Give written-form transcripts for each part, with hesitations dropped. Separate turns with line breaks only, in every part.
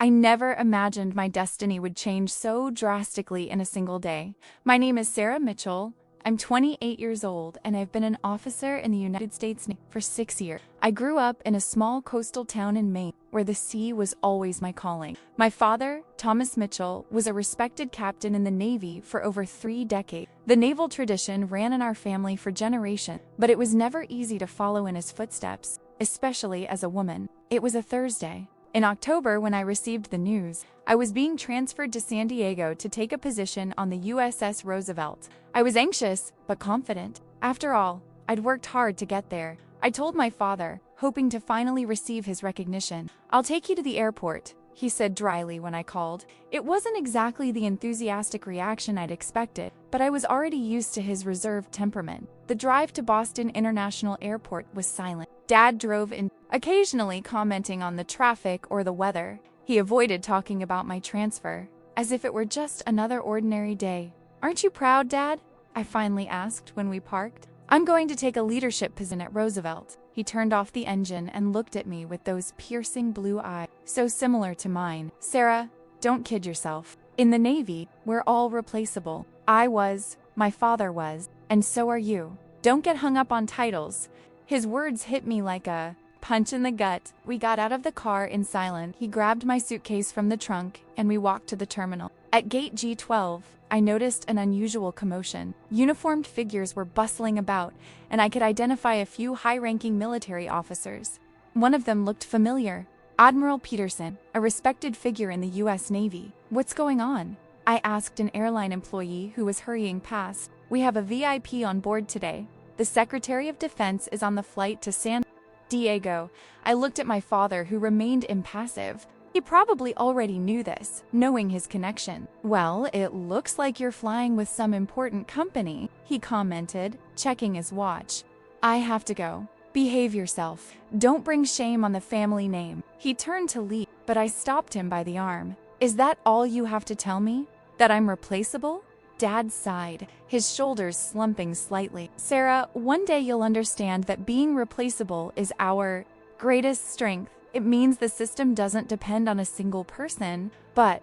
I never imagined my destiny would change so drastically in a single day. My name is Sarah Mitchell. I'm 28 years old, and I've been an officer in the United States Navy for 6 years. I grew up in a small coastal town in Maine, where the sea was always my calling. My father, Thomas Mitchell, was a respected captain in the Navy for over 3 decades. The naval tradition ran in our family for generations, but it was never easy to follow in his footsteps, especially as a woman. It was a Thursday. In October, when I received the news, I was being transferred to San Diego to take a position on the USS Roosevelt. I was anxious, but confident. After all, I'd worked hard to get there. I told my father, hoping to finally receive his recognition. "I'll take you to the airport," he said dryly when I called. It wasn't exactly the enthusiastic reaction I'd expected, but I was already used to his reserved temperament. The drive to Boston International Airport was silent. Dad drove in, occasionally commenting on the traffic or the weather. He avoided talking about my transfer, as if it were just another ordinary day. "Aren't you proud, Dad?" I finally asked when we parked. "I'm going to take a leadership position at Roosevelt." He turned off the engine and looked at me with those piercing blue eyes, so similar to mine. "Sarah, don't kid yourself. In the Navy, we're all replaceable. I was, my father was, and so are you. Don't get hung up on titles." His words hit me like a punch in the gut. We got out of the car in silence. He grabbed my suitcase from the trunk, and we walked to the terminal. At gate G12, I noticed an unusual commotion. Uniformed figures were bustling about, and I could identify a few high-ranking military officers. One of them looked familiar. Admiral Peterson, a respected figure in the U.S. Navy. "What's going on?" I asked an airline employee who was hurrying past. "We have a VIP on board today. The Secretary of Defense is on the flight to San Diego." I looked at my father, who remained impassive. He probably already knew this, knowing his connection. "Well, it looks like you're flying with some important company," he commented, checking his watch. "I have to go. Behave yourself. Don't bring shame on the family name." He turned to leave, but I stopped him by the arm. "Is that all you have to tell me? That I'm replaceable?" Dad sighed, his shoulders slumping slightly. "Sarah, one day you'll understand that being replaceable is our greatest strength. It means the system doesn't depend on a single person, but ...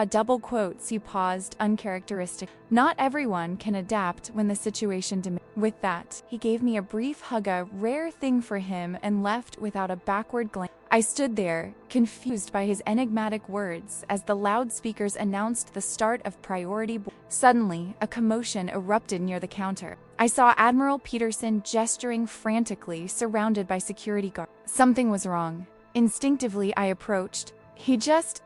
double quotes." He paused, uncharacteristic. "Not everyone can adapt when the situation demands." With that, he gave me a brief hug, a rare thing for him, and left without a backward glance. I stood there, confused by his enigmatic words, as the loudspeakers announced the start of priority. Suddenly, a commotion erupted near the counter. I saw Admiral Peterson gesturing frantically, surrounded by security guards. Something was wrong. Instinctively, I approached. He just ...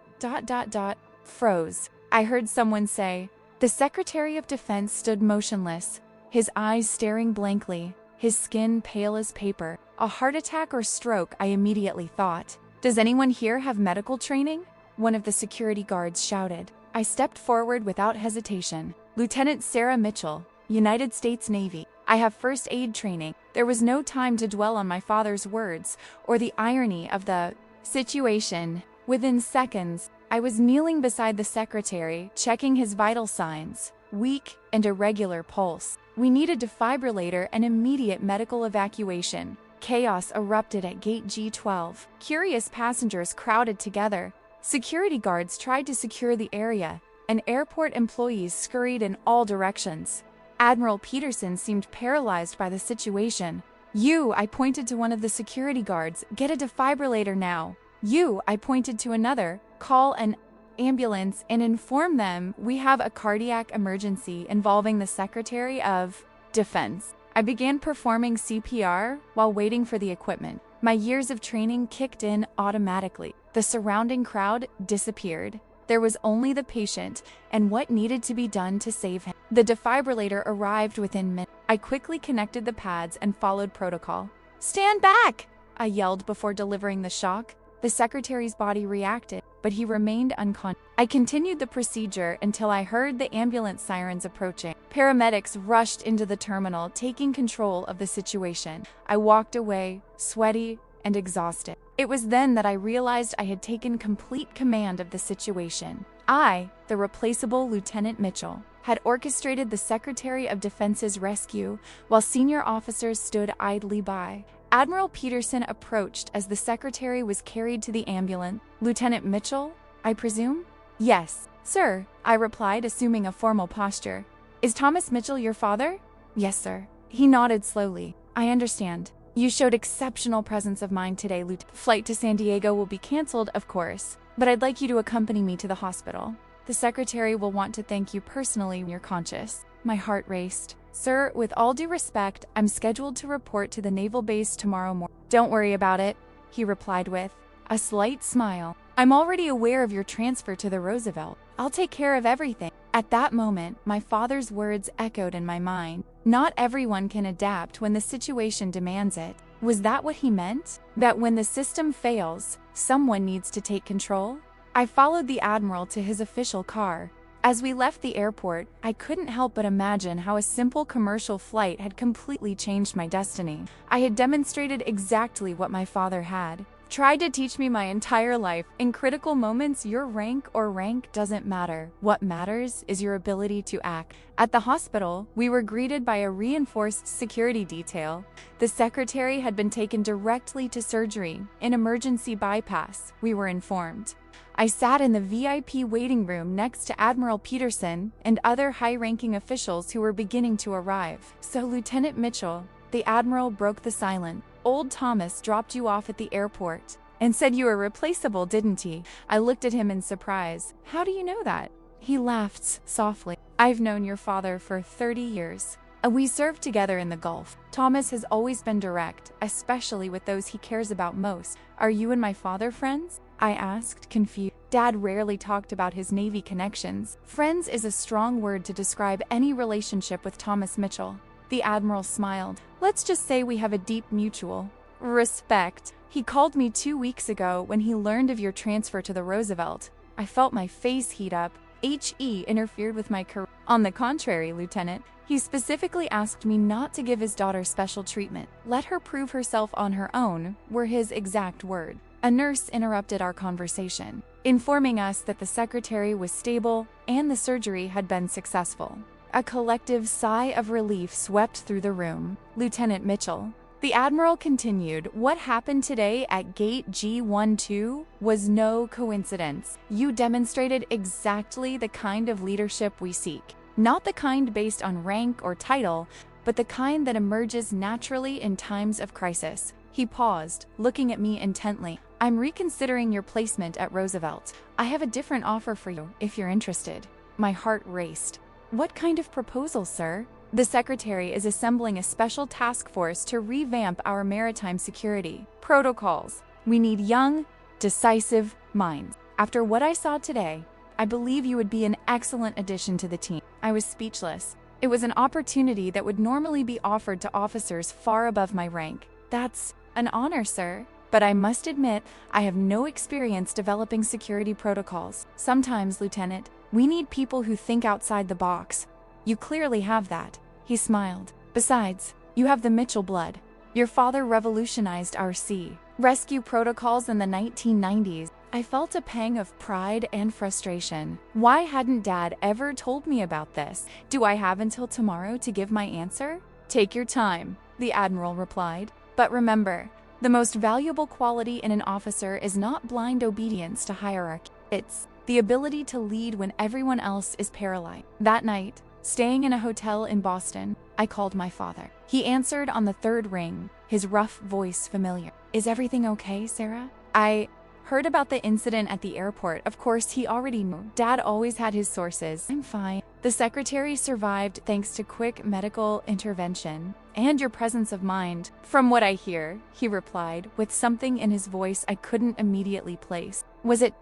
froze. I heard someone say. The Secretary of Defense stood motionless, his eyes staring blankly, his skin pale as paper. A heart attack or stroke, I immediately thought. "Does anyone here have medical training?" one of the security guards shouted. I stepped forward without hesitation. "Lieutenant Sarah Mitchell, United States Navy. I have first aid training." There was no time to dwell on my father's words or the irony of the situation. Within seconds, I was kneeling beside the secretary, checking his vital signs. Weak and irregular pulse. We need a defibrillator and immediate medical evacuation. Chaos erupted at gate G12. Curious passengers crowded together. Security guards tried to secure the area, and airport employees scurried in all directions. Admiral Peterson seemed paralyzed by the situation. "You," I pointed to one of the security guards, "get a defibrillator now." "You," I pointed to another, "call an ambulance and inform them we have a cardiac emergency involving the Secretary of Defense." I began performing CPR while waiting for the equipment. My years of training kicked in automatically. The surrounding crowd disappeared. There was only the patient and what needed to be done to save him. The defibrillator arrived within minutes. I quickly connected the pads and followed protocol. "Stand back!" I yelled before delivering the shock. The secretary's body reacted, but he remained unconscious. I continued the procedure until I heard the ambulance sirens approaching. Paramedics rushed into the terminal, taking control of the situation. I walked away, sweaty and exhausted. It was then that I realized I had taken complete command of the situation. I, the replaceable Lieutenant Mitchell, had orchestrated the Secretary of Defense's rescue while senior officers stood idly by. Admiral Peterson approached as the secretary was carried to the ambulance. Lieutenant Mitchell, I presume? Yes, sir, I replied, assuming a formal posture. Is Thomas Mitchell your father? Yes, sir. He nodded slowly. I understand. You showed exceptional presence of mind today, Lieutenant. Flight to San Diego will be canceled, of course, but I'd like you to accompany me to the hospital. The secretary will want to thank you personally when you're conscious. My heart raced. Sir, with all due respect, I'm scheduled to report to the naval base tomorrow morning. Don't worry about it, he replied with a slight smile. I'm already aware of your transfer to the Roosevelt. I'll take care of everything. At that moment, my father's words echoed in my mind. Not everyone can adapt when the situation demands it. Was that what he meant? That when the system fails, someone needs to take control? I followed the Admiral to his official car. As we left the airport, I couldn't help but imagine how a simple commercial flight had completely changed my destiny. I had demonstrated exactly what my father had tried to teach me my entire life. In critical moments, your rank doesn't matter. What matters is your ability to act. At the hospital, we were greeted by a reinforced security detail. The secretary had been taken directly to surgery, an emergency bypass, we were informed. I sat in the VIP waiting room next to Admiral Peterson and other high-ranking officials who were beginning to arrive. So, Lieutenant Mitchell, the Admiral broke the silence. Old Thomas dropped you off at the airport and said you were replaceable, didn't he? I looked at him in surprise. How do you know that? He laughed softly. I've known your father for 30 years. We served together in the Gulf. Thomas has always been direct, especially with those he cares about most. Are you and my father friends? I asked, confused. Dad rarely talked about his Navy connections. Friends is a strong word to describe any relationship with Thomas Mitchell. The Admiral smiled. Let's just say we have a deep mutual respect. He called me 2 weeks ago when he learned of your transfer to the Roosevelt. I felt my face heat up. He interfered with my career. On the contrary, Lieutenant, he specifically asked me not to give his daughter special treatment. Let her prove herself on her own, were his exact words. A nurse interrupted our conversation, informing us that the secretary was stable and the surgery had been successful. A collective sigh of relief swept through the room. Lieutenant Mitchell. The Admiral continued, what happened today at Gate G12 was no coincidence. You demonstrated exactly the kind of leadership we seek. Not the kind based on rank or title, but the kind that emerges naturally in times of crisis. He paused, looking at me intently. I'm reconsidering your placement at Roosevelt. I have a different offer for you, if you're interested. My heart raced. What kind of proposal, sir? The secretary is assembling a special task force to revamp our maritime security protocols. We need young, decisive minds. After what I saw today, I believe you would be an excellent addition to the team. I was speechless. It was an opportunity that would normally be offered to officers far above my rank. That's an honor, sir. But I must admit, I have no experience developing security protocols. Sometimes, Lieutenant, we need people who think outside the box. You clearly have that. He smiled. Besides, you have the Mitchell blood. Your father revolutionized our sea rescue protocols in the 1990s. I felt a pang of pride and frustration. Why hadn't Dad ever told me about this? Do I have until tomorrow to give my answer? Take your time, the Admiral replied. But remember, the most valuable quality in an officer is not blind obedience to hierarchy. It's the ability to lead when everyone else is paralyzed. That night, staying in a hotel in Boston, I called my father. He answered on the third ring, his rough voice familiar. Is everything okay, Sarah? I heard about the incident at the airport. Of course, he already knew. Dad always had his sources. I'm fine. The secretary survived thanks to quick medical intervention and your presence of mind. From what I hear, he replied, with something in his voice I couldn't immediately place. Was it ...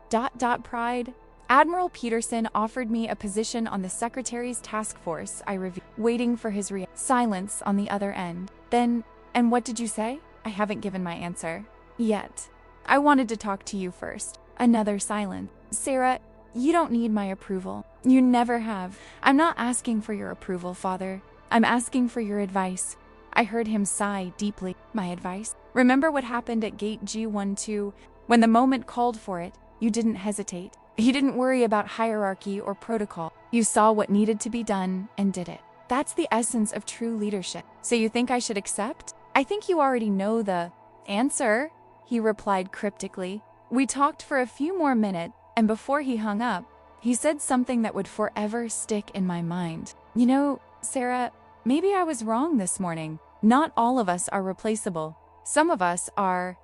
pride? Admiral Peterson offered me a position on the secretary's task force. I reviewed, waiting for his silence on the other end. Then, and what did you say? I haven't given my answer yet. I wanted to talk to you first. Another silence. Sarah, you don't need my approval. You never have. I'm not asking for your approval, Father. I'm asking for your advice. I heard him sigh deeply. My advice? Remember what happened at Gate G12? When the moment called for it, you didn't hesitate. You didn't worry about hierarchy or protocol. You saw what needed to be done and did it. That's the essence of true leadership. So you think I should accept? I think you already know the answer, he replied cryptically. We talked for a few more minutes, and before he hung up, he said something that would forever stick in my mind. You know, Sarah, maybe I was wrong this morning. Not all of us are replaceable. Some of us are ...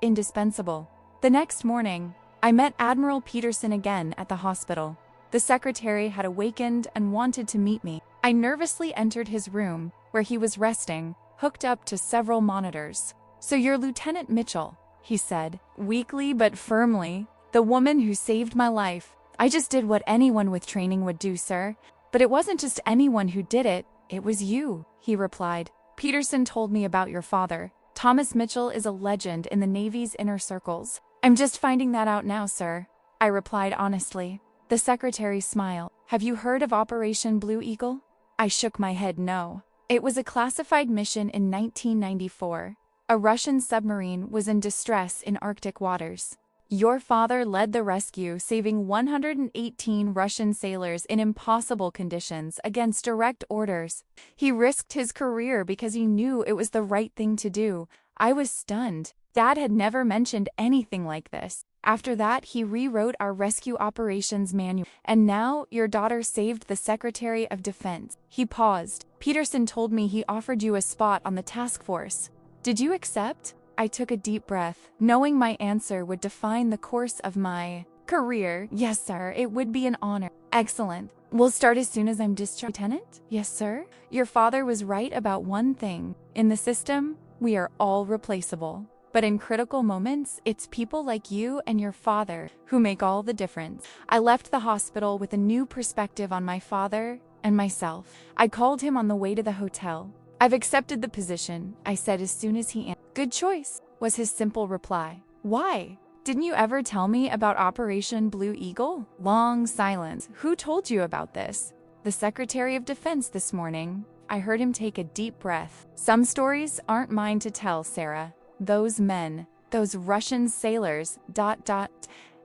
indispensable. The next morning, I met Admiral Peterson again at the hospital. The secretary had awakened and wanted to meet me. I nervously entered his room, where he was resting, hooked up to several monitors. So you're Lieutenant Mitchell, he said, weakly but firmly. The woman who saved my life. I just did what anyone with training would do, sir. But it wasn't just anyone who did it, it was you, he replied. Peterson told me about your father. Thomas Mitchell is a legend in the Navy's inner circles. I'm just finding that out now, sir, I replied honestly. The secretary smiled. Have you heard of Operation Blue Eagle? I shook my head no. It was a classified mission in 1994. A Russian submarine was in distress in Arctic waters. Your father led the rescue, saving 118 Russian sailors in impossible conditions against direct orders. He risked his career because he knew it was the right thing to do. I was stunned. Dad had never mentioned anything like this. After that, he rewrote our rescue operations manual. And now, your daughter saved the Secretary of Defense. He paused. Peterson told me he offered you a spot on the task force. Did you accept? I took a deep breath, knowing my answer would define the course of my career. Yes, sir, it would be an honor. Excellent. We'll start as soon as I'm discharged. Lieutenant? Yes, sir. Your father was right about one thing. In the system, we are all replaceable. But in critical moments, it's people like you and your father who make all the difference. I left the hospital with a new perspective on my father and myself. I called him on the way to the hotel. I've accepted the position, I said as soon as he answered. Good choice, was his simple reply. Why? Didn't you ever tell me about Operation Blue Eagle? Long silence. Who told you about this? The Secretary of Defense this morning. I heard him take a deep breath. Some stories aren't mine to tell, Sarah. Those men, those Russian sailors, ...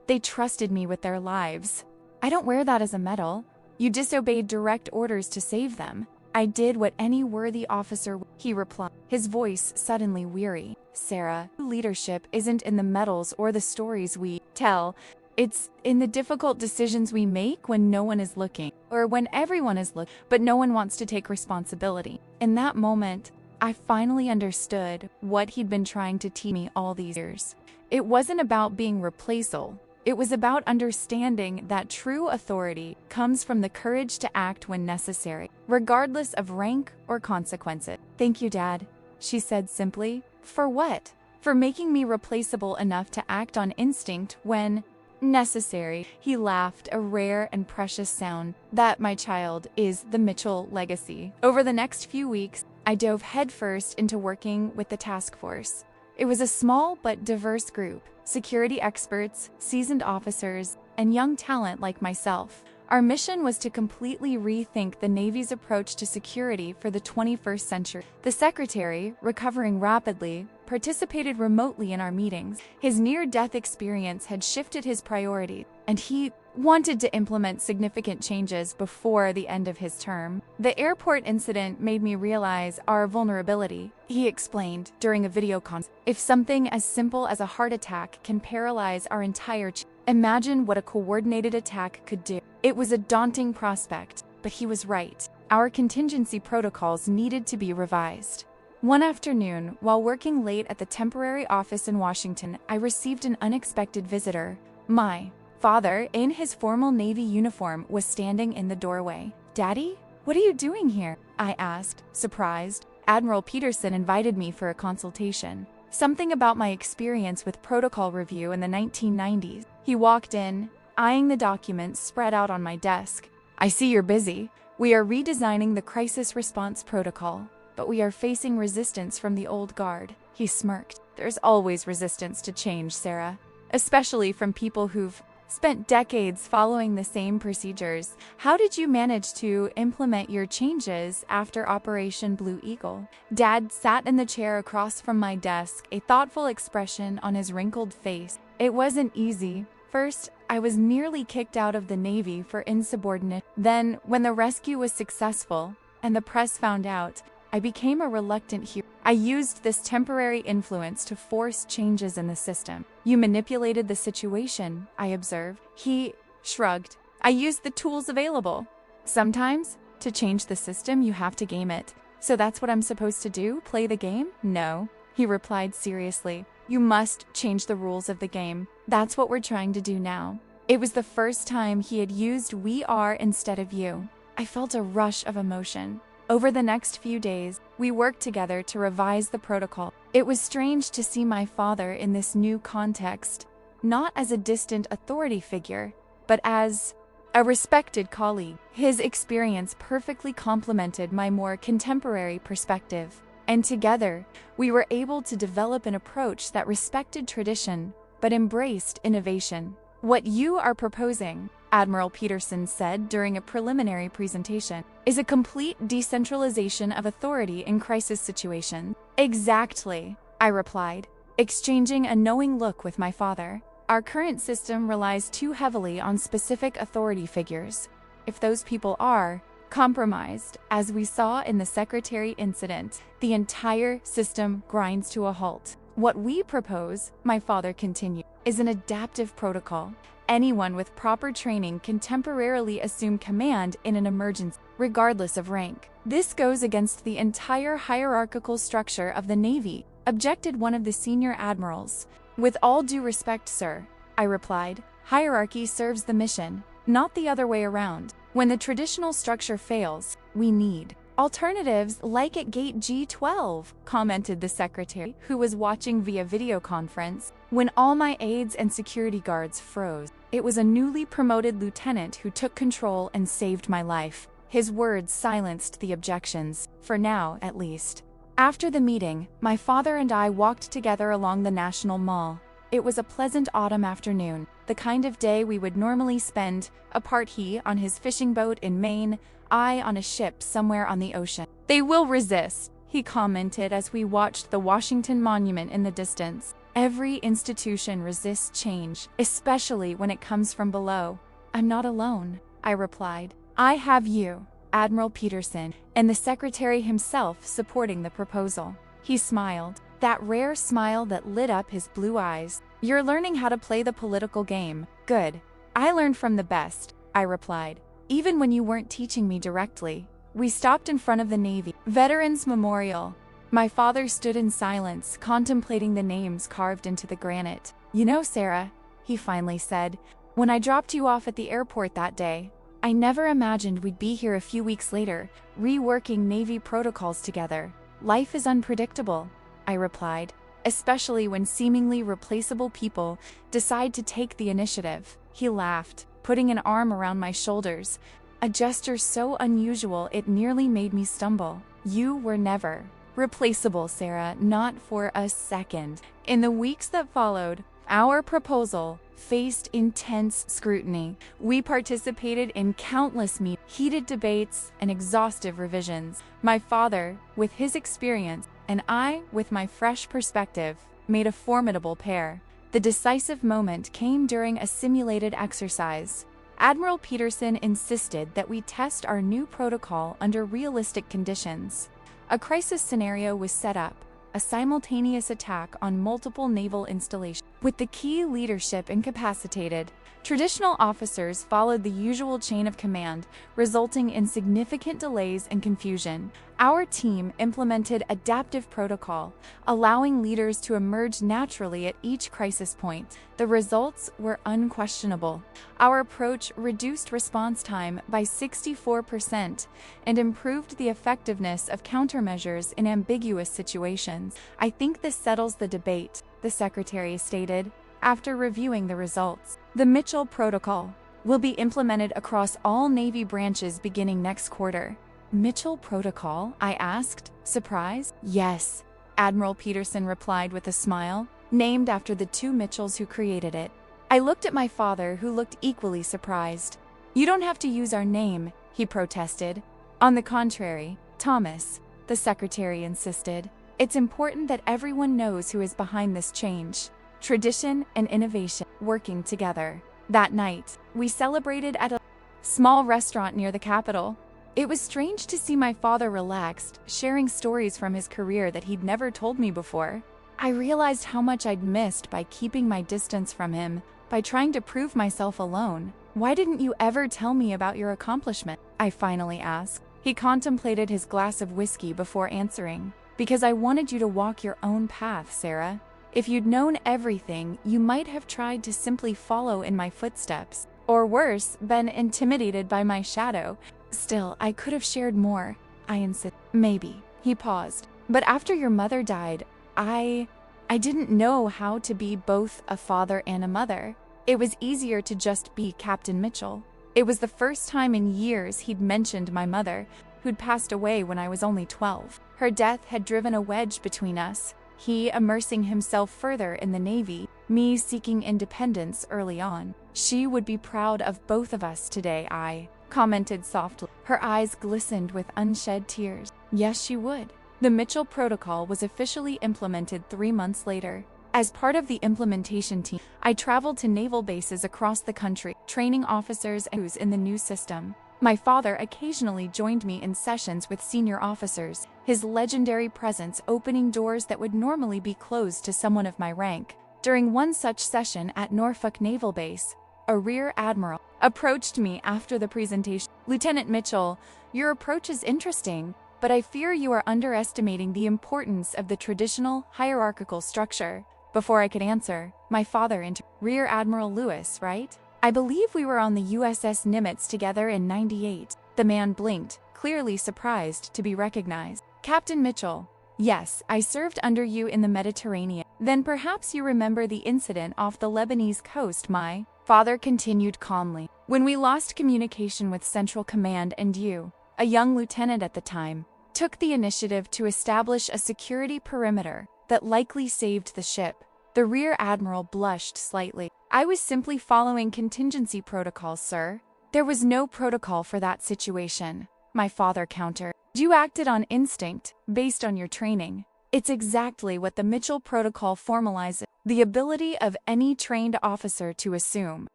they trusted me with their lives. I don't wear that as a medal. You disobeyed direct orders to save them. I did what any worthy officer would, he replied, his voice suddenly weary. Sarah, leadership isn't in the medals or the stories we tell. It's in the difficult decisions we make when no one is looking, or when everyone is looking, but no one wants to take responsibility. In that moment, I finally understood what he'd been trying to teach me all these years. It wasn't about being replaceable. It was about understanding that true authority comes from the courage to act when necessary, regardless of rank or consequences. Thank you, Dad, she said simply. For what? For making me replaceable enough to act on instinct when necessary. He laughed, a rare and precious sound. That, my child, is the Mitchell legacy. Over the next few weeks, I dove headfirst into working with the task force. It was a small but diverse group. Security experts, seasoned officers, and young talent like myself. Our mission was to completely rethink the Navy's approach to security for the 21st century. The Secretary, recovering rapidly, participated remotely in our meetings. His near-death experience had shifted his priorities, and he wanted to implement significant changes before the end of his term. The airport incident made me realize our vulnerability, he explained during a video conference. If something as simple as a heart attack can paralyze our entire imagine what a coordinated attack could do. It was a daunting prospect, but he was right. Our contingency protocols needed to be revised. One afternoon, while working late at the temporary office in Washington, I received an unexpected visitor. My father, in his formal Navy uniform, was standing in the doorway. Daddy, what are you doing here? I asked, surprised. Admiral Peterson invited me for a consultation. Something about my experience with protocol review in the 1990s. He walked in, eyeing the documents spread out on my desk. I see you're busy. We are redesigning the crisis response protocol, but we are facing resistance from the old guard. He smirked. There's always resistance to change, Sarah, especially from people who've spent decades following the same procedures. How did you manage to implement your changes after Operation Blue Eagle? Dad sat in the chair across from my desk, a thoughtful expression on his wrinkled face. It wasn't easy. First, I was nearly kicked out of the Navy for insubordination. Then, when the rescue was successful and the press found out, I became a reluctant hero. I used this temporary influence to force changes in the system. You manipulated the situation, I observed. He shrugged. I used the tools available. Sometimes, to change the system, you have to game it. So that's what I'm supposed to do? Play the game? No, he replied seriously. You must change the rules of the game. That's what we're trying to do now. It was the first time he had used "we are" instead of "you." I felt a rush of emotion. Over the next few days, we worked together to revise the protocol. It was strange to see my father in this new context, not as a distant authority figure, but as a respected colleague. His experience perfectly complemented my more contemporary perspective, and together, we were able to develop an approach that respected tradition but embraced innovation. What you are proposing, Admiral Peterson said during a preliminary presentation, is a complete decentralization of authority in crisis situations. Exactly, I replied, exchanging a knowing look with my father. Our current system relies too heavily on specific authority figures. If those people are compromised, as we saw in the secretary incident, the entire system grinds to a halt. What we propose, my father continued, is an adaptive protocol. Anyone with proper training can temporarily assume command in an emergency, regardless of rank. This goes against the entire hierarchical structure of the Navy, objected one of the senior admirals. With all due respect, sir, I replied, hierarchy serves the mission, not the other way around. When the traditional structure fails, we need alternatives like at Gate G12, commented the secretary, who was watching via video conference. When all my aides and security guards froze, it was a newly promoted lieutenant who took control and saved my life. His words silenced the objections, for now at least. After the meeting, my father and I walked together along the National Mall. It was a pleasant autumn afternoon, the kind of day we would normally spend, apart, he on his fishing boat in Maine, I on a ship somewhere on the ocean. They will resist, he commented as we watched the Washington Monument in the distance. Every institution resists change, especially when it comes from below. I'm not alone, I replied. I have you, Admiral Peterson, and the secretary himself supporting the proposal. He smiled, that rare smile that lit up his blue eyes. You're learning how to play the political game. Good. I learned from the best, I replied. Even when you weren't teaching me directly. We stopped in front of the Navy Veterans Memorial. My father stood in silence, contemplating the names carved into the granite. You know, Sarah, he finally said, when I dropped you off at the airport that day, I never imagined we'd be here a few weeks later, reworking Navy protocols together. Life is unpredictable, I replied, especially when seemingly replaceable people decide to take the initiative. He laughed, putting an arm around my shoulders, a gesture so unusual it nearly made me stumble. You were never replaceable, Sarah, not for a second. In the weeks that followed, our proposal faced intense scrutiny. We participated in countless heated debates and exhaustive revisions. My father, with his experience, and I, with my fresh perspective, made a formidable pair. The decisive moment came during a simulated exercise. Admiral Peterson insisted that we test our new protocol under realistic conditions. A crisis scenario was set up, a simultaneous attack on multiple naval installations. With the key leadership incapacitated, traditional officers followed the usual chain of command, resulting in significant delays and confusion. Our team implemented adaptive protocol, allowing leaders to emerge naturally at each crisis point. The results were unquestionable. Our approach reduced response time by 64% and improved the effectiveness of countermeasures in ambiguous situations. I think this settles the debate, the secretary stated, after reviewing the results. The Mitchell Protocol will be implemented across all Navy branches beginning next quarter. Mitchell Protocol? I asked, surprised. Yes, Admiral Peterson replied with a smile, named after the two Mitchells who created it. I looked at my father, who looked equally surprised. You don't have to use our name, he protested. On the contrary, Thomas, the secretary insisted. It's important that everyone knows who is behind this change. Tradition and innovation working together. That night, we celebrated at a small restaurant near the Capitol. It was strange to see my father relaxed, sharing stories from his career that he'd never told me before. I realized how much I'd missed by keeping my distance from him, by trying to prove myself alone. "Why didn't you ever tell me about your accomplishment?" I finally asked. He contemplated his glass of whiskey before answering. "Because I wanted you to walk your own path, Sarah. If you'd known everything, you might have tried to simply follow in my footsteps. Or worse, been intimidated by my shadow. Still, I could have shared more," I insisted. "Maybe." He paused. "But after your mother died, I didn't know how to be both a father and a mother. It was easier to just be Captain Mitchell." It was the first time in years he'd mentioned my mother, who'd passed away when I was only 12. Her death had driven a wedge between us, he immersing himself further in the Navy, me seeking independence early on. "She would be proud of both of us today," I commented softly. Her eyes glistened with unshed tears. Yes, she would. The Mitchell Protocol was officially implemented 3 months later. As part of the implementation team, I traveled to naval bases across the country, training officers and crews in the new system. My father occasionally joined me in sessions with senior officers, his legendary presence opening doors that would normally be closed to someone of my rank. During one such session at Norfolk Naval Base, a Rear Admiral approached me after the presentation. "Lieutenant Mitchell, your approach is interesting, but I fear you are underestimating the importance of the traditional hierarchical structure." Before I could answer, my father interrupted. "Rear Admiral Lewis, right? I believe we were on the USS Nimitz together in '98. The man blinked, clearly surprised to be recognized. "Captain Mitchell, yes, I served under you in the Mediterranean. Then perhaps you remember the incident off the Lebanese coast," my father continued calmly. "When we lost communication with Central Command and you, a young lieutenant at the time, took the initiative to establish a security perimeter that likely saved the ship." The Rear Admiral blushed slightly. "I was simply following contingency protocols, sir." "There was no protocol for that situation," my father countered. "You acted on instinct, based on your training. It's exactly what the Mitchell Protocol formalizes, the ability of any trained officer to assume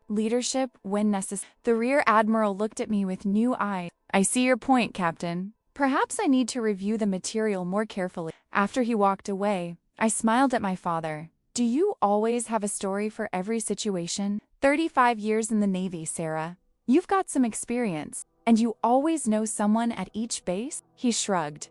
leadership when necessary." The Rear Admiral looked at me with new eyes. "I see your point, Captain. Perhaps I need to review the material more carefully." After he walked away, I smiled at my father. "Do you always have a story for every situation? 35 years in the Navy, Sarah. You've got some experience, and you always know someone at each base?" He shrugged.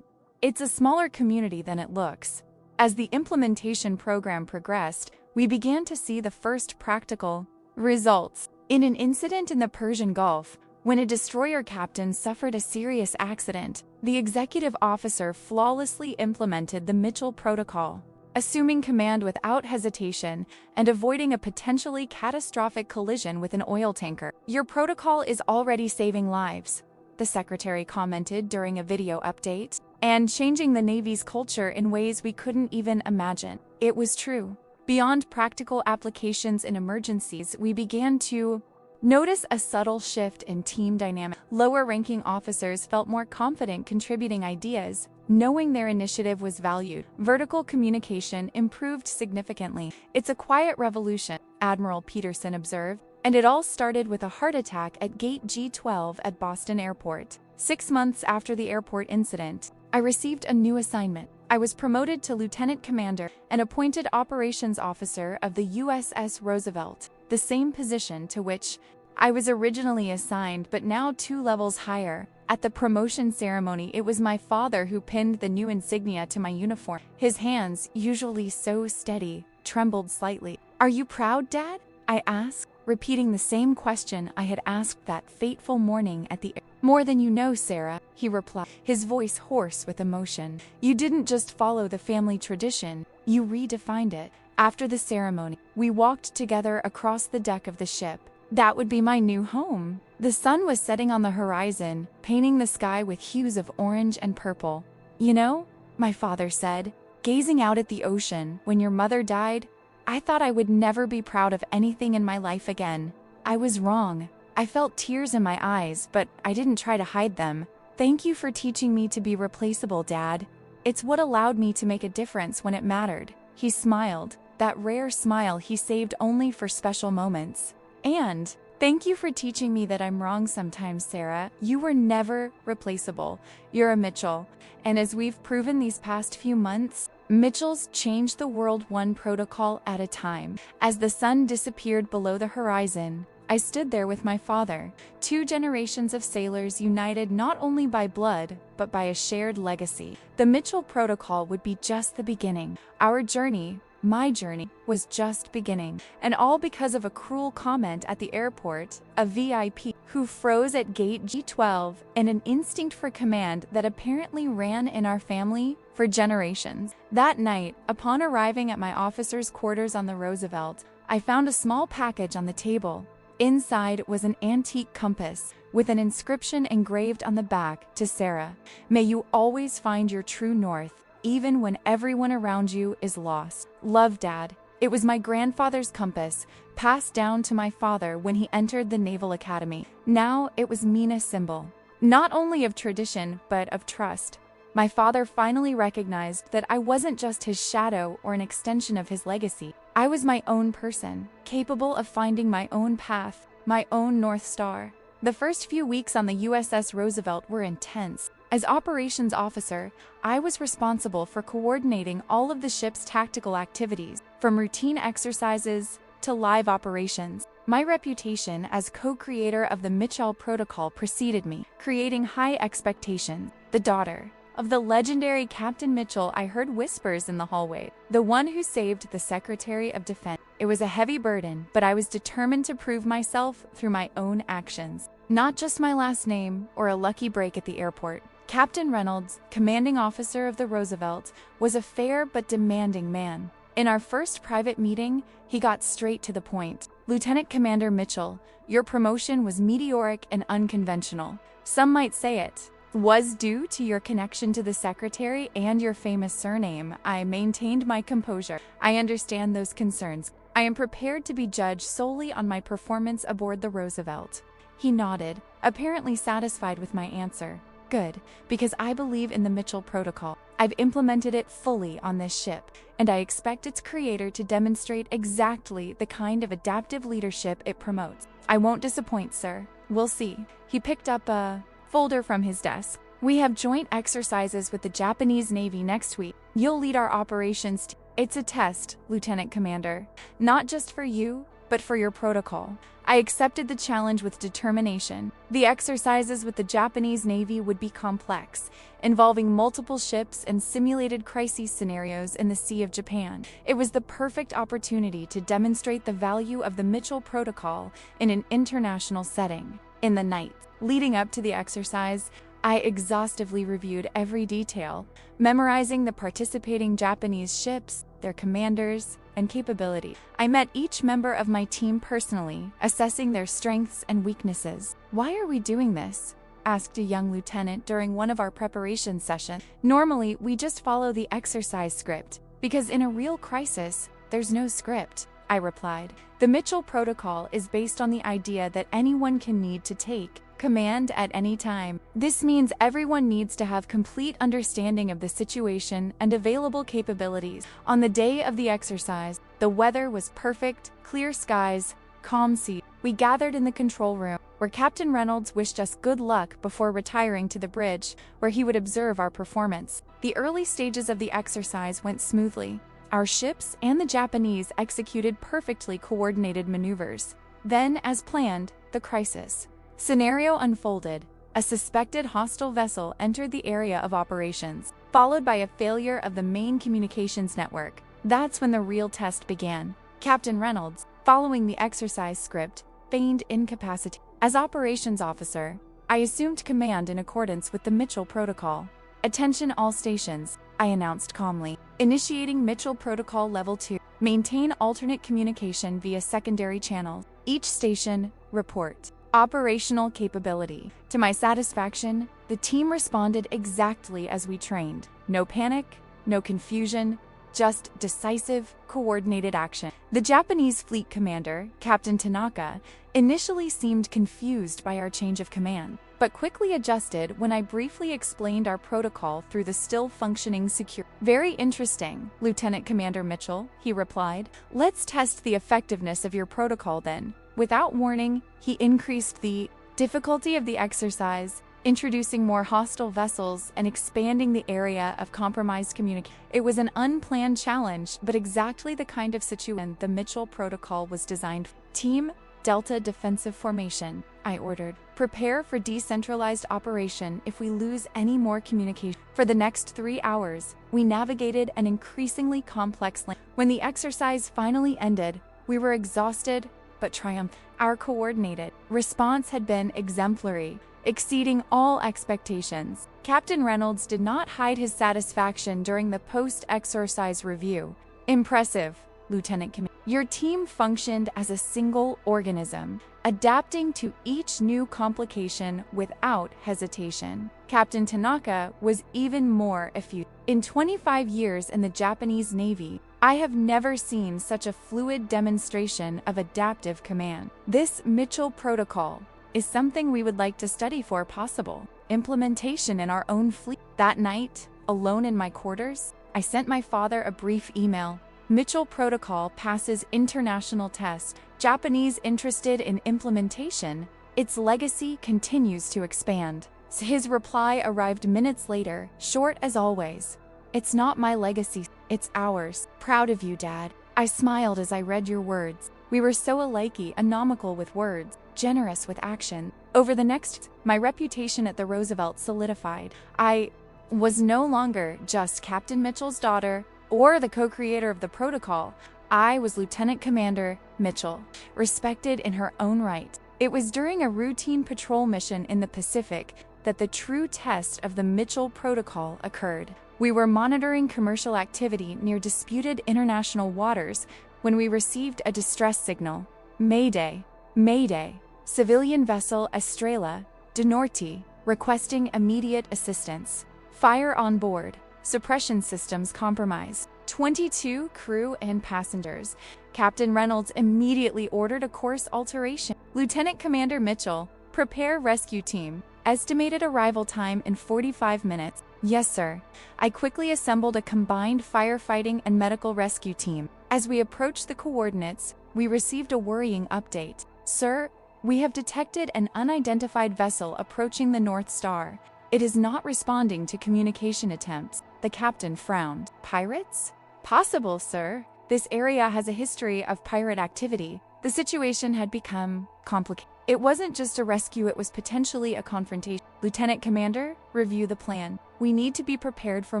It's a smaller community than it looks." As the implementation program progressed, we began to see the first practical results. In an incident in the Persian Gulf, when a destroyer captain suffered a serious accident, the executive officer flawlessly implemented the Mitchell Protocol, assuming command without hesitation and avoiding a potentially catastrophic collision with an oil tanker. "Your protocol is already saving lives," the secretary commented during a video update, "and changing the Navy's culture in ways we couldn't even imagine." It was true. Beyond practical applications in emergencies, we began to notice a subtle shift in team dynamic. Lower-ranking officers felt more confident contributing ideas, knowing their initiative was valued. Vertical communication improved significantly. "It's a quiet revolution," Admiral Peterson observed, "and it all started with a heart attack at Gate G12 at Boston Airport. 6 months after the airport incident, I received a new assignment. I was promoted to lieutenant commander and appointed operations officer of the USS Roosevelt, the same position to which I was originally assigned, but now 2 levels higher. At the promotion ceremony, it was my father who pinned the new insignia to my uniform. His hands, usually so steady, trembled slightly. "Are you proud, Dad?" I asked, repeating the same question I had asked that fateful morning at the "More than you know, Sarah," he replied, his voice hoarse with emotion. "You didn't just follow the family tradition, you redefined it." After the ceremony, we walked together across the deck of the ship. That would be my new home. The sun was setting on the horizon, painting the sky with hues of orange and purple. "You know," my father said, gazing out at the ocean, "when your mother died, I thought I would never be proud of anything in my life again. I was wrong. I felt tears in my eyes, but I didn't try to hide them. Thank you for teaching me to be replaceable, Dad. It's what allowed me to make a difference when it mattered." He smiled, that rare smile he saved only for special moments. "And Thank you for teaching me that I'm wrong sometimes, Sarah. You were never replaceable. You're a Mitchell. And as we've proven these past few months, Mitchells changed the world one protocol at a time. As the sun disappeared below the horizon, I stood there with my father, 2 generations of sailors united not only by blood, but by a shared legacy. The Mitchell Protocol would be just the beginning. Our journey, my journey, was just beginning, and all because of a cruel comment at the airport, a VIP who froze at gate G12, and an instinct for command that apparently ran in our family for generations. That night, upon arriving at my officer's quarters on the Roosevelt, I found a small package on the table. Inside was an antique compass with an inscription engraved on the back to Sarah. May you always find your true north, even when everyone around you is lost. Love, Dad. It was my grandfather's compass, passed down to my father when he entered the Naval Academy. Now it was Mina's symbol, not only of tradition, but of trust. My father finally recognized that I wasn't just his shadow or an extension of his legacy. I was my own person, capable of finding my own path, my own North Star. The first few weeks on the USS Roosevelt were intense. As operations officer, I was responsible for coordinating all of the ship's tactical activities, from routine exercises to live operations. My reputation as co-creator of the Mitchell Protocol preceded me, creating high expectations. The daughter of the legendary Captain Mitchell, I heard whispers in the hallway. The one who saved the Secretary of Defense. It was a heavy burden, but I was determined to prove myself through my own actions. Not just my last name or a lucky break at the airport. Captain Reynolds, commanding officer of the Roosevelt, was a fair but demanding man. In our first private meeting, he got straight to the point. Lieutenant Commander Mitchell, your promotion was meteoric and unconventional. Some might say it was due to your connection to the secretary and your famous surname. I maintained my composure. I understand those concerns. I am prepared to be judged solely on my performance aboard the Roosevelt. He nodded, apparently satisfied with my answer. Good, because I believe in the Mitchell Protocol. I've implemented it fully on this ship, and I expect its creator to demonstrate exactly the kind of adaptive leadership it promotes. I won't disappoint, sir. We'll see. He picked up a folder from his desk. We have joint exercises with the Japanese Navy next week. You'll lead our operations. It's a test, Lieutenant Commander. Not just for you, but for your protocol. I accepted the challenge with determination. The exercises with the Japanese Navy would be complex, involving multiple ships and simulated crisis scenarios in the Sea of Japan. It was the perfect opportunity to demonstrate the value of the Mitchell Protocol in an international setting. In the night leading up to the exercise, I exhaustively reviewed every detail, memorizing the participating Japanese ships, their commanders, and capability. I met each member of my team personally, assessing their strengths and weaknesses. Why are we doing this? Asked a young lieutenant during one of our preparation sessions. Normally, we just follow the exercise script, because in a real crisis, there's no script, I replied. The Mitchell Protocol is based on the idea that anyone can need to take command at any time. This means everyone needs to have complete understanding of the situation and available capabilities. On the day of the exercise, the weather was perfect, clear skies, calm sea. We gathered in the control room, where Captain Reynolds wished us good luck before retiring to the bridge, where he would observe our performance. The early stages of the exercise went smoothly. Our ships and the Japanese executed perfectly coordinated maneuvers. Then, as planned, the crisis scenario unfolded. A suspected hostile vessel entered the area of operations, followed by a failure of the main communications network. That's when the real test began. Captain Reynolds, following the exercise script, feigned incapacity. As operations officer, I assumed command in accordance with the Mitchell Protocol. Attention all stations, I announced calmly. Initiating Mitchell Protocol Level 2. Maintain alternate communication via secondary channels. Each station, report. Operational capability. To my satisfaction, the team responded exactly as we trained. No panic, no confusion, just decisive, coordinated action. The Japanese fleet commander, Captain Tanaka, initially seemed confused by our change of command, but quickly adjusted when I briefly explained our protocol through the still functioning secure. Very interesting, Lieutenant Commander Mitchell, he replied. Let's test the effectiveness of your protocol then. Without warning, he increased the difficulty of the exercise, introducing more hostile vessels and expanding the area of compromised communication. It was an unplanned challenge, but exactly the kind of situation the Mitchell Protocol was designed for. Team Delta Defensive Formation, I ordered. Prepare for decentralized operation if we lose any more communication. For the next 3 hours, we navigated an increasingly complex land. When the exercise finally ended, we were exhausted but triumphant. Our coordinated response had been exemplary, exceeding all expectations. Captain Reynolds did not hide his satisfaction during the post-exercise review. Impressive, Lieutenant Commander. Your team functioned as a single organism, adapting to each new complication without hesitation. Captain Tanaka was even more effusive. In 25 years in the Japanese Navy, I have never seen such a fluid demonstration of adaptive command. This Mitchell Protocol is something we would like to study for possible implementation in our own fleet. That night, alone in my quarters, I sent my father a brief email. Mitchell Protocol passes international test. Japanese interested in implementation. Its legacy continues to expand. His reply arrived minutes later, short as always. It's not my legacy, it's ours. Proud of you, Dad. I smiled as I read your words. We were so alike, economical with words, generous with action. Over the next, my reputation at the Roosevelt solidified. I was no longer just Captain Mitchell's daughter or the co-creator of the protocol. I was Lieutenant Commander Mitchell, respected in her own right. It was during a routine patrol mission in the Pacific that the true test of the Mitchell Protocol occurred. We were monitoring commercial activity near disputed international waters when we received a distress signal. Mayday, Mayday, civilian vessel Estrella de Norte requesting immediate assistance. Fire on board, suppression systems compromised. 22 crew and passengers. Captain Reynolds immediately ordered a course alteration. Lieutenant Commander Mitchell, prepare rescue team. Estimated arrival time in 45 minutes. Yes, sir. I quickly assembled a combined firefighting and medical rescue team. As we approached the coordinates, we received a worrying update. Sir, we have detected an unidentified vessel approaching the North Star. It is not responding to communication attempts. The captain frowned. Pirates? Possible, sir. This area has a history of pirate activity. The situation had become complicated. It wasn't just a rescue, it was potentially a confrontation. Lieutenant Commander, review the plan. We need to be prepared for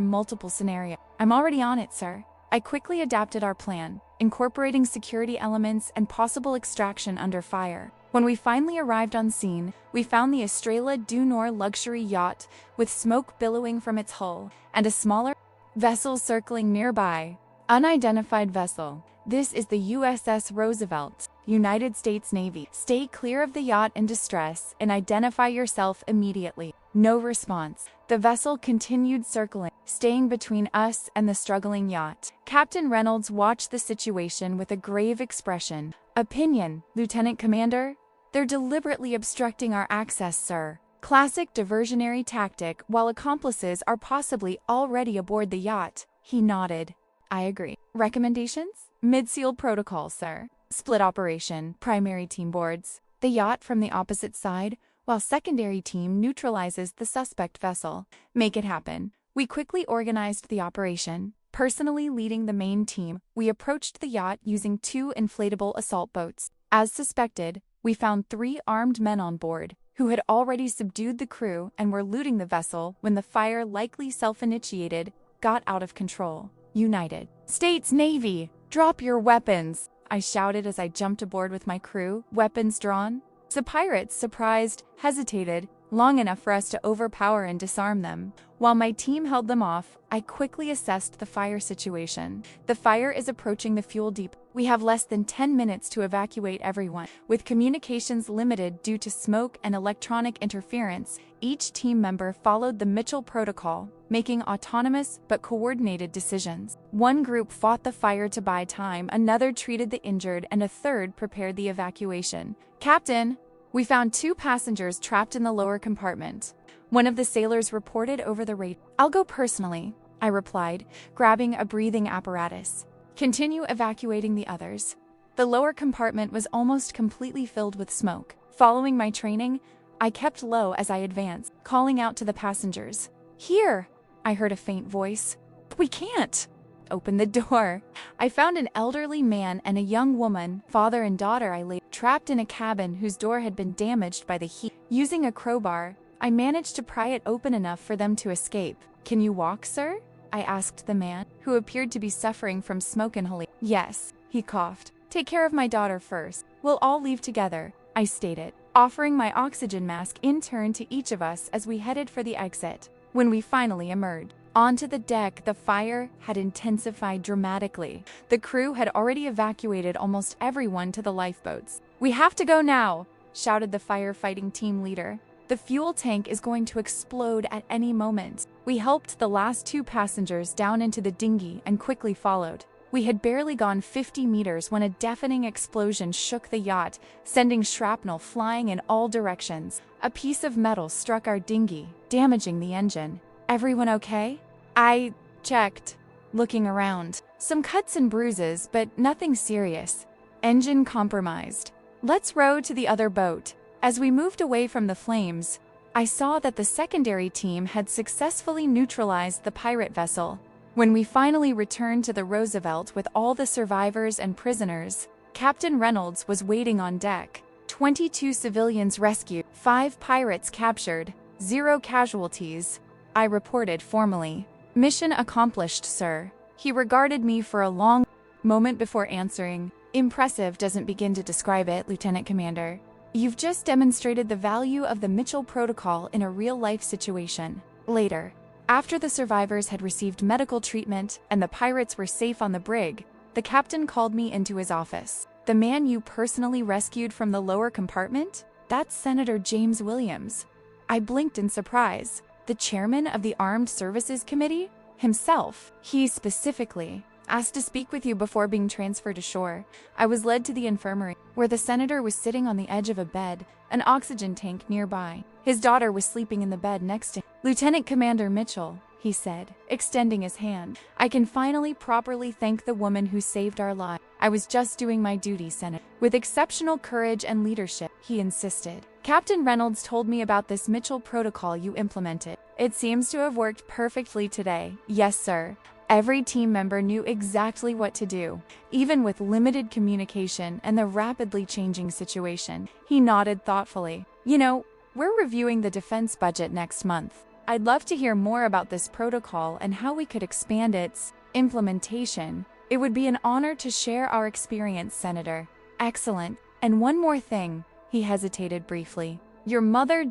multiple scenarios. I'm already on it, sir. I quickly adapted our plan, incorporating security elements and possible extraction under fire. When we finally arrived on scene, we found the Estrella du Nord luxury yacht with smoke billowing from its hull and a smaller vessel circling nearby. Unidentified vessel. This is the USS Roosevelt, United States Navy. Stay clear of the yacht in distress and identify yourself immediately. No response. The vessel continued circling, staying between us and the struggling yacht. Captain Reynolds watched the situation with a grave expression. Opinion, Lieutenant Commander? They're deliberately obstructing our access, sir. Classic diversionary tactic, while accomplices are possibly already aboard the yacht. He nodded. I agree. Recommendations? Mid-seal protocol, sir. Split operation, primary team boards the yacht from the opposite side, while secondary team neutralizes the suspect vessel. Make it happen. We quickly organized the operation. Personally leading the main team, we approached the yacht using 2 inflatable assault boats. As suspected, we found 3 armed men on board, who had already subdued the crew and were looting the vessel when the fire, likely self-initiated, got out of control. United States Navy, drop your weapons! I shouted as I jumped aboard with my crew, weapons drawn. The pirates, surprised, hesitated long enough for us to overpower and disarm them. While my team held them off, I quickly assessed the fire situation. The fire is approaching the fuel depot. We have less than 10 minutes to evacuate everyone. With communications limited due to smoke and electronic interference, each team member followed the Mitchell Protocol, making autonomous but coordinated decisions. One group fought the fire to buy time, another treated the injured, and a third prepared the evacuation. Captain, we found 2 passengers trapped in the lower compartment. One of the sailors reported over the radio. I'll go personally, I replied, grabbing a breathing apparatus. Continue evacuating the others. The lower compartment was almost completely filled with smoke. Following my training, I kept low as I advanced, calling out to the passengers. "Here!" I heard a faint voice. "We can't!" Open the door. I found an elderly man and a young woman, father and daughter I lay trapped in a cabin whose door had been damaged by the heat. Using a crowbar, I managed to pry it open enough for them to escape. "Can you walk, sir?" I asked the man, who appeared to be suffering from smoke inhalation. "Yes," he coughed. "Take care of my daughter first. We'll all leave together," I stated, offering my oxygen mask in turn to each of us as we headed for the exit. When we finally emerged onto the deck, the fire had intensified dramatically. The crew had already evacuated almost everyone to the lifeboats. "We have to go now," shouted the firefighting team leader. "The fuel tank is going to explode at any moment." We helped the last 2 passengers down into the dinghy and quickly followed. We had barely gone 50 meters when a deafening explosion shook the yacht, sending shrapnel flying in all directions. A piece of metal struck our dinghy, damaging the engine. "Everyone okay?" I checked, looking around. Some cuts and bruises, but nothing serious. "Engine compromised. Let's row to the other boat." As we moved away from the flames, I saw that the secondary team had successfully neutralized the pirate vessel. When we finally returned to the Roosevelt with all the survivors and prisoners, Captain Reynolds was waiting on deck. 22 civilians rescued, 5 pirates captured, 0 casualties, I reported formally. "Mission accomplished, sir." He regarded me for a long moment before answering. "Impressive doesn't begin to describe it, Lieutenant Commander. You've just demonstrated the value of the Mitchell Protocol in a real-life situation." Later, after the survivors had received medical treatment and the pirates were safe on the brig, the captain called me into his office. "The man you personally rescued from the lower compartment? That's Senator James Williams." I blinked in surprise. "The chairman of the Armed Services Committee? Himself?" "He specifically asked to speak with you before being transferred ashore." I was led to the infirmary, where the senator was sitting on the edge of a bed, an oxygen tank nearby. His daughter was sleeping in the bed next to him. "Lieutenant Commander Mitchell," he said, extending his hand. "I can finally properly thank the woman who saved our lives. I was just doing my duty, Senator." "With exceptional courage and leadership," he insisted. "Captain Reynolds told me about this Mitchell Protocol you implemented. It seems to have worked perfectly today." "Yes, sir. Every team member knew exactly what to do, even with limited communication and the rapidly changing situation." He nodded thoughtfully. "You know, we're reviewing the defense budget next month. I'd love to hear more about this protocol and how we could expand its implementation. It would be an honor to share our experience, Senator." "Excellent. And one more thing." He hesitated briefly. "Your mother ...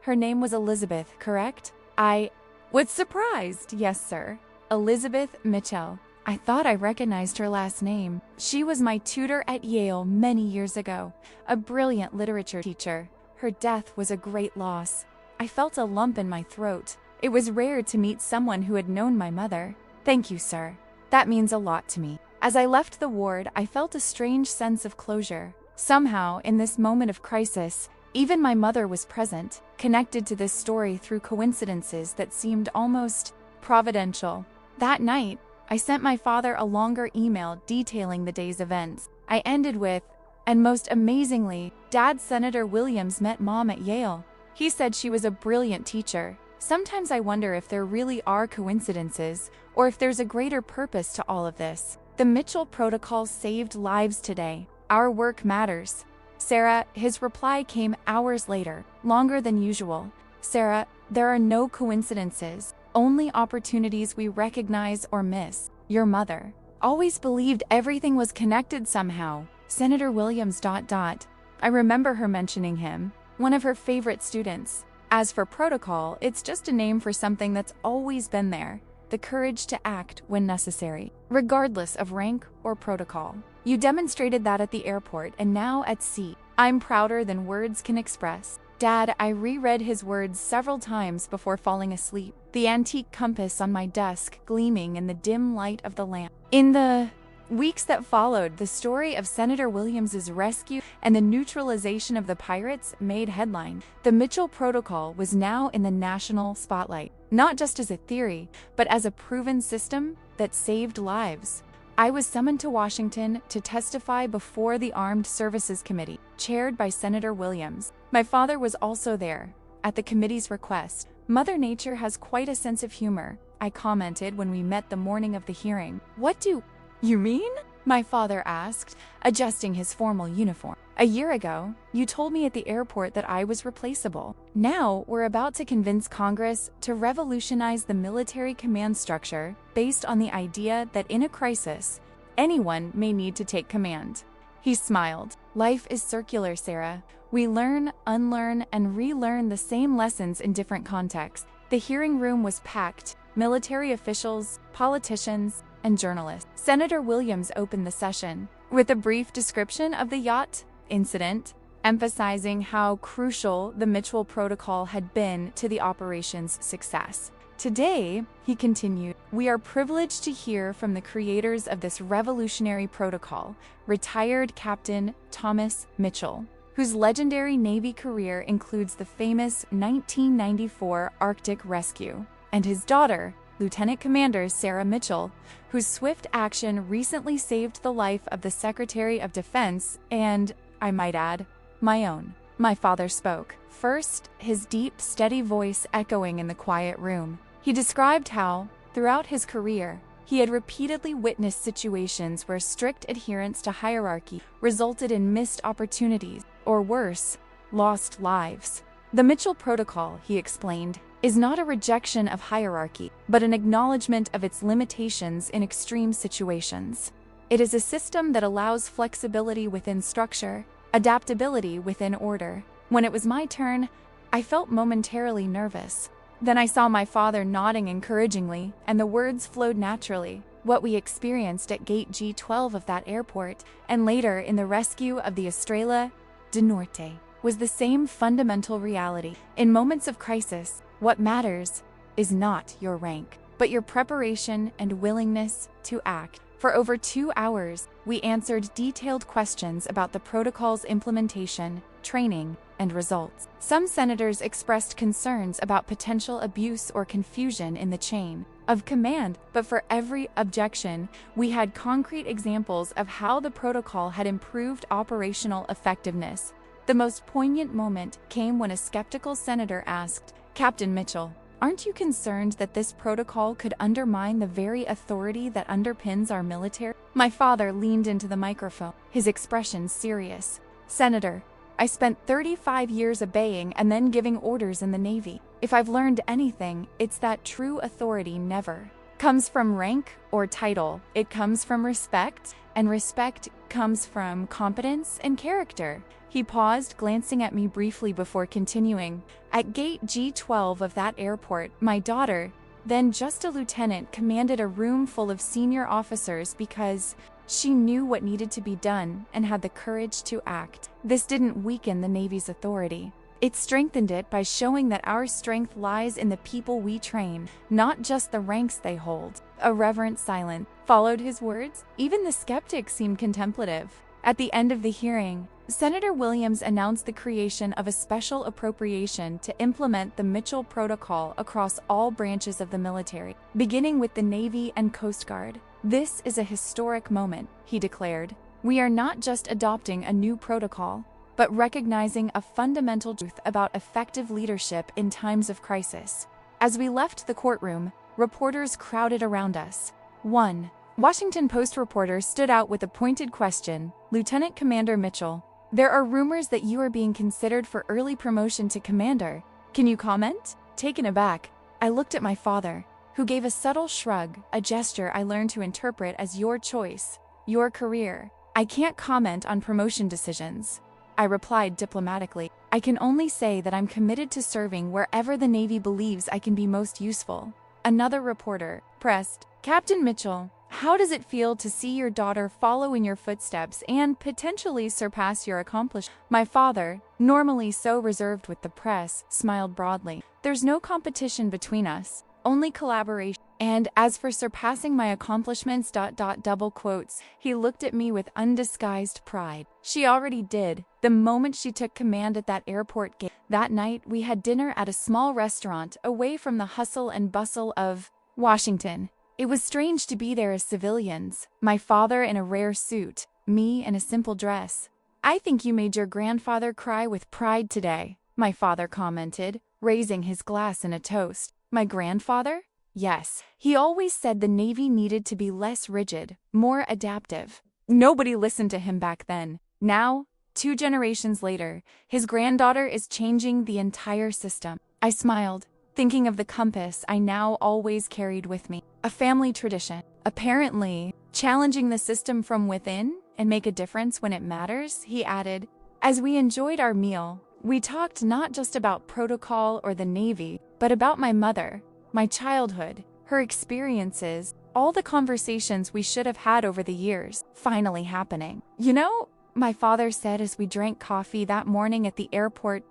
Her name was Elizabeth, correct?" I was surprised. "Yes, sir. Elizabeth Mitchell." I thought I recognized her last name. "She was my tutor at Yale many years ago, a brilliant literature teacher. Her death was a great loss." I felt a lump in my throat. It was rare to meet someone who had known my mother. "Thank you, sir. That means a lot to me." As I left the ward, I felt a strange sense of closure. Somehow, in this moment of crisis, even my mother was present, connected to this story through coincidences that seemed almost providential. That night, I sent my father a longer email detailing the day's events. I ended with, "And most amazingly, Dad, Senator Williams met Mom at Yale. He said she was a brilliant teacher." Sometimes I wonder if there really are coincidences, or if there's a greater purpose to all of this. The Mitchell Protocol saved lives today. Our work matters. "Sarah," his reply came hours later, longer than usual. "Sarah, there are no coincidences, only opportunities we recognize or miss. Your mother always believed everything was connected somehow. Senator Williams... I remember her mentioning him, one of her favorite students. As for protocol, it's just a name for something that's always been there, the courage to act when necessary, regardless of rank or protocol. You demonstrated that at the airport and now at sea. I'm prouder than words can express." Dad, I reread his words several times before falling asleep, the antique compass on my desk gleaming in the dim light of the lamp. In the weeks that followed, the story of Senator Williams's rescue and the neutralization of the pirates made headline. The Mitchell Protocol was now in the national spotlight, not just as a theory, but as a proven system that saved lives. I was summoned to Washington to testify before the Armed Services Committee, chaired by Senator Williams. My father was also there, at the committee's request. Mother Nature has quite a sense of humor, I commented when we met the morning of the hearing. What do you mean? My father asked, adjusting his formal uniform. A year ago, you told me at the airport that I was replaceable. Now, we're about to convince Congress to revolutionize the military command structure based on the idea that in a crisis, anyone may need to take command. He smiled. Life is circular, Sarah. We learn, unlearn, and relearn the same lessons in different contexts. The hearing room was packed. Military officials, politicians, and journalists. Senator Williams opened the session with a brief description of the yacht incident, emphasizing how crucial the Mitchell Protocol had been to the operation's success. Today, he continued, we are privileged to hear from the creators of this revolutionary protocol, retired Captain Thomas Mitchell, whose legendary Navy career includes the famous 1994 Arctic rescue, and his daughter, Lieutenant Commander Sarah Mitchell, whose swift action recently saved the life of the Secretary of Defense and, I might add, my own. My father spoke. First, his deep, steady voice echoing in the quiet room. He described how, throughout his career, he had repeatedly witnessed situations where strict adherence to hierarchy resulted in missed opportunities, or worse, lost lives. The Mitchell Protocol, he explained, is not a rejection of hierarchy, but an acknowledgement of its limitations in extreme situations. It is a system that allows flexibility within structure, adaptability within order. When it was my turn, I felt momentarily nervous. Then I saw my father nodding encouragingly, and the words flowed naturally. What we experienced at Gate G12 of that airport, and later in the rescue of the Estrella del Norte, was the same fundamental reality. In moments of crisis, what matters is not your rank, but your preparation and willingness to act. For over 2 hours, we answered detailed questions about the protocol's implementation, training, and results. Some senators expressed concerns about potential abuse or confusion in the chain of command, but for every objection, we had concrete examples of how the protocol had improved operational effectiveness. The most poignant moment came when a skeptical senator asked, Captain Mitchell, aren't you concerned that this protocol could undermine the very authority that underpins our military? My father leaned into the microphone, his expression serious. Senator, I spent 35 years obeying and then giving orders in the Navy. If I've learned anything, it's that true authority never comes from rank or title. It comes from respect, and respect comes from competence and character. He paused, glancing at me briefly before continuing. At Gate G12 of that airport, my daughter, then just a lieutenant, commanded a room full of senior officers because she knew what needed to be done and had the courage to act. This didn't weaken the Navy's authority. It strengthened it by showing that our strength lies in the people we train, not just the ranks they hold. A reverent silence followed his words. Even the skeptics seemed contemplative. At the end of the hearing, Senator Williams announced the creation of a special appropriation to implement the Mitchell Protocol across all branches of the military, beginning with the Navy and Coast Guard. This is a historic moment, he declared. We are not just adopting a new protocol, but recognizing a fundamental truth about effective leadership in times of crisis. As we left the courtroom, reporters crowded around us. One Washington Post reporter stood out with a pointed question. Lieutenant Commander Mitchell, there are rumors that you are being considered for early promotion to commander. Can you comment? Taken aback, I looked at my father, who gave a subtle shrug, a gesture I learned to interpret as your choice, your career. I can't comment on promotion decisions, I replied diplomatically. I can only say that I'm committed to serving wherever the Navy believes I can be most useful. Another reporter pressed, Captain Mitchell, how does it feel to see your daughter follow in your footsteps and potentially surpass your accomplishments? My father, normally so reserved with the press, smiled broadly. There's no competition between us, only collaboration. And as for surpassing my accomplishments, double quotes, he looked at me with undisguised pride. She already did, the moment she took command at that airport gate. That night, we had dinner at a small restaurant away from the hustle and bustle of Washington. It was strange to be there as civilians, my father in a rare suit, me in a simple dress. "I think you made your grandfather cry with pride today," my father commented, raising his glass in a toast. My grandfather? Yes, he always said the Navy needed to be less rigid, more adaptive. Nobody listened to him back then. Now, 2 generations later, his granddaughter is changing the entire system. I smiled, thinking of the compass I now always carried with me. A family tradition. Apparently, challenging the system from within and make a difference when it matters, he added. As we enjoyed our meal, we talked not just about protocol or the Navy, but about my mother, my childhood, her experiences, all the conversations we should have had over the years, finally happening. "You know," my father said as we drank coffee that morning at the airport, ...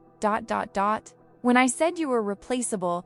"When I said you were replaceable, ...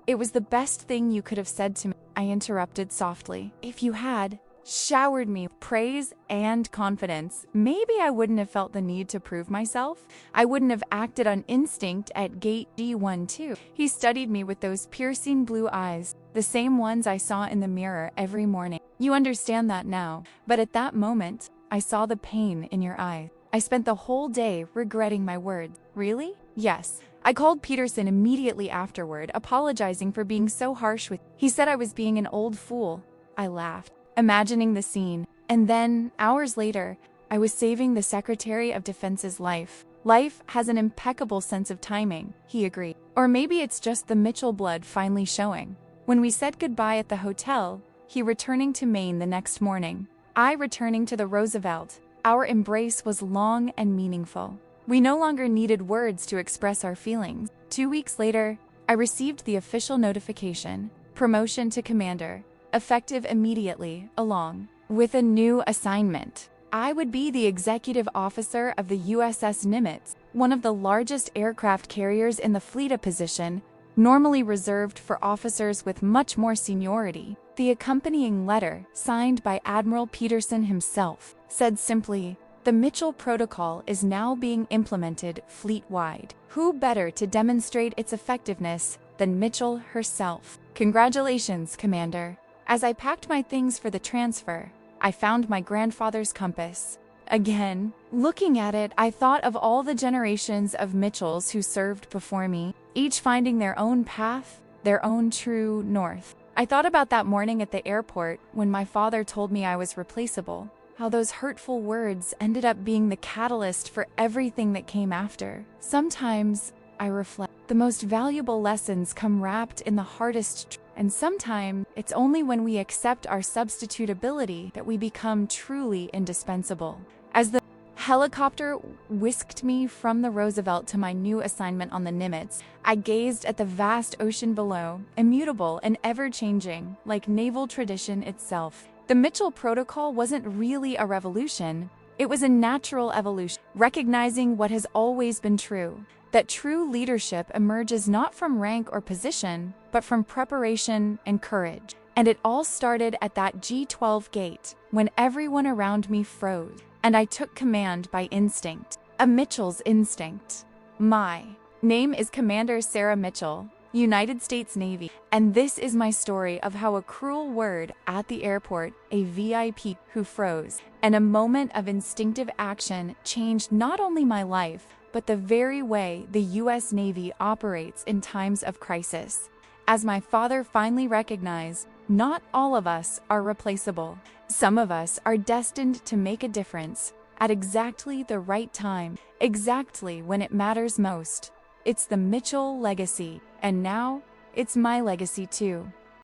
it was the best thing you could have said to me," I interrupted softly. "If you had showered me with praise and confidence, maybe I wouldn't have felt the need to prove myself. I wouldn't have acted on instinct at gate G12. He studied me with those piercing blue eyes, the same ones I saw in the mirror every morning. You understand that now, but at that moment, I saw the pain in your eyes. I spent the whole day regretting my words." "Really?" "Yes. I called Peterson immediately afterward, apologizing for being so harsh with him. He said I was being an old fool." I laughed, imagining the scene. "And then, hours later, I was saving the Secretary of Defense's life." "Life has an impeccable sense of timing," he agreed. "Or maybe it's just the Mitchell blood finally showing." When we said goodbye at the hotel, he returning to Maine the next morning, I returning to the Roosevelt, our embrace was long and meaningful. We no longer needed words to express our feelings. 2 weeks later, I received the official notification, promotion to commander, effective immediately, along with a new assignment. I would be the executive officer of the USS Nimitz, one of the largest aircraft carriers in the fleet, a position normally reserved for officers with much more seniority. The accompanying letter, signed by Admiral Peterson himself, said simply, "The Mitchell Protocol is now being implemented fleet-wide. Who better to demonstrate its effectiveness than Mitchell herself? Congratulations, Commander." As I packed my things for the transfer, I found my grandfather's compass. Again, looking at it, I thought of all the generations of Mitchells who served before me, each finding their own path, their own true north. I thought about that morning at the airport when my father told me I was replaceable, how those hurtful words ended up being the catalyst for everything that came after. Sometimes, I reflect, the most valuable lessons come wrapped in the hardest and sometimes it's only when we accept our substitutability that we become truly indispensable. As the helicopter whisked me from the Roosevelt to my new assignment on the Nimitz, I gazed at the vast ocean below, immutable and ever-changing, like naval tradition itself. The Mitchell Protocol wasn't really a revolution, it was a natural evolution, recognizing what has always been true, that true leadership emerges not from rank or position, but from preparation and courage. And it all started at that G12 gate, when everyone around me froze, and I took command by instinct, a Mitchell's instinct. My name is Commander Sarah Mitchell, United States Navy, and this is my story of how a cruel word at the airport, a VIP who froze, and a moment of instinctive action changed not only my life, but the very way the U.S. Navy operates in times of crisis. As my father finally recognized, not all of us are replaceable. Some of us are destined to make a difference at exactly the right time, exactly when it matters most. It's the Mitchell legacy, and now it's my legacy too.